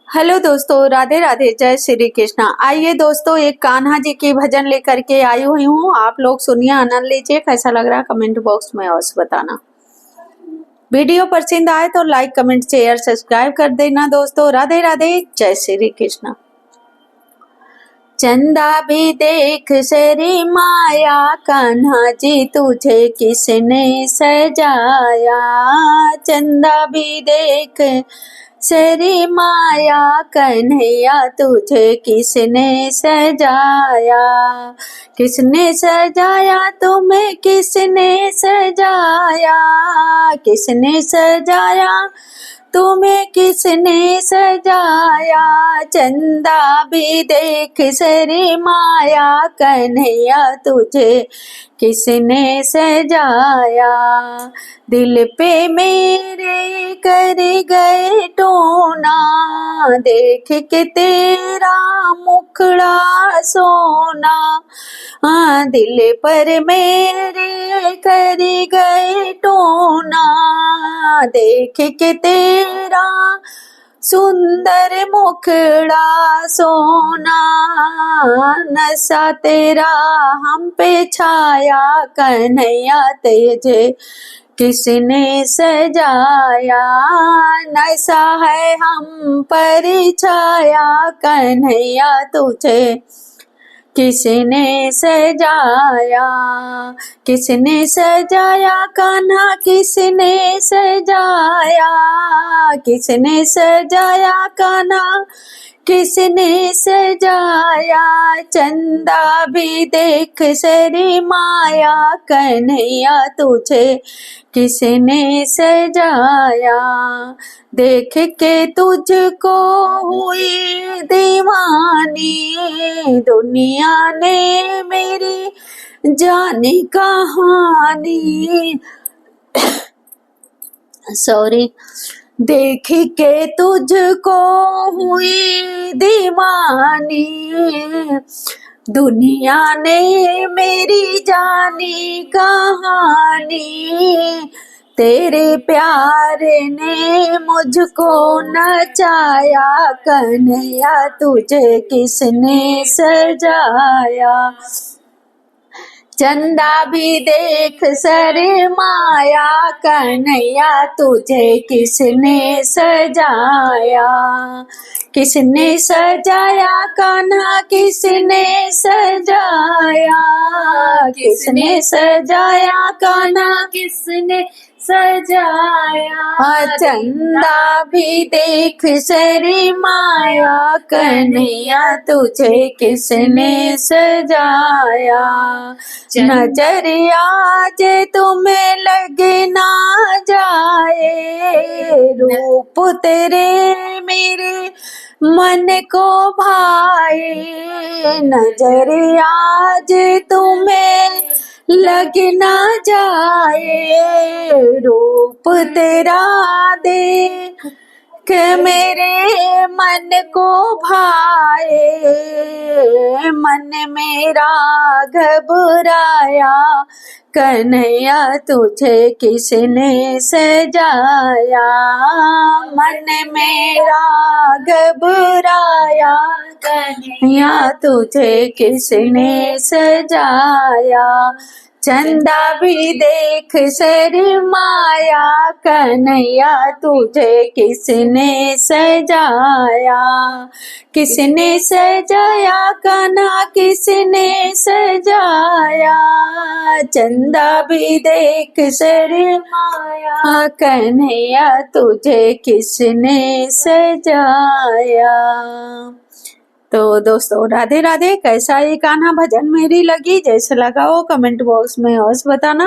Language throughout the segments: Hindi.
हेलो दोस्तों, राधे राधे, जय श्री कृष्णा। आइए दोस्तों, एक कान्हा जी की भजन लेकर के आई हुई हूँ। आप लोग सुनिए, आनंद लीजिए। कैसा लग रहा है कमेंट बॉक्स में अवश्य बताना। वीडियो पसंद आए तो लाइक कमेंट शेयर सब्सक्राइब कर देना दोस्तों। राधे राधे, जय श्री कृष्णा। चंदा भी देख सरी माया, कान्हा जी तुझे किसने सजाया। चंदा भी देख सरी माया, कन्हैया तुझे किसने सजाया। किसने सजाया तुम्हें, किसने सजाया। किसने सजाया तुम्हें, किसने सजाया। चंदा भी देख सरी माया, कन्हैया तुझे किसने सजाया। दिल पे मेरे कर गए टोना, देख के तेरा मुखड़ा सोना। दिल पर मेरे कर गए टोना, देख के तेरा सुंदर मुखड़ा सोना। नशा तेरा हम पे छाया, कन्हैया तुझे किसने सजाया। नशा है हम पर छाया, कन्हैया तुझे किसने सजाया। किसने सजाया कान्हा, किसने सजाया। किसने सजाया कान्हा, किसने सजाया। चंदा भी देख सरी माया, कन्हैया तुझे किसने सजाया। देख के तुझको हुई दीवानी, दुनिया ने मेरी जानी कहानी। सॉरी। देख के तुझको हुई दीवानी, दुनिया ने मेरी जानी कहानी। तेरे प्यार ने मुझको नचाया, कन्हैया तुझे किसने सजाया। चंदा भी देख सरी माया, कन्हैया तुझे किसने सजाया। किसने सजाया कान्हा, किसने सजाया। किसने सजाया कान्हा, किसने सजाया। चंदा भी देख सरी माया, कन्हैया तुझे किसने सजाया। नजरिया जे तुम्हें लग ना जाए, रूप तेरे मेरे मन को भाए। नजरिया जे तुम्हें लग ना जाए, रूप तेरा देख के मेरे मन को भाए। मन मेरा घबराया, कन्हैया तुझे किसने सजाया। मन मेरा घबराया, कन्हैया तुझे किसने सजाया। चंदा भी देख सरी माया, कन्हैया तुझे किसने सजाया। किसने सजाया कान्हा, किसने सजाया। चंदा भी देख सरी माया, कन्हैया तुझे किसने सजाया। तो दोस्तों, राधे राधे। कैसा ये कान्हा भजन मेरी लगी, जैसे लगा हो कमेंट बॉक्स में अवश्य बताना।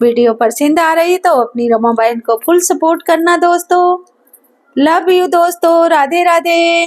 वीडियो पसंद आ रही तो अपनी रमा बहन को फुल सपोर्ट करना दोस्तों। लव यू दोस्तों, राधे राधे।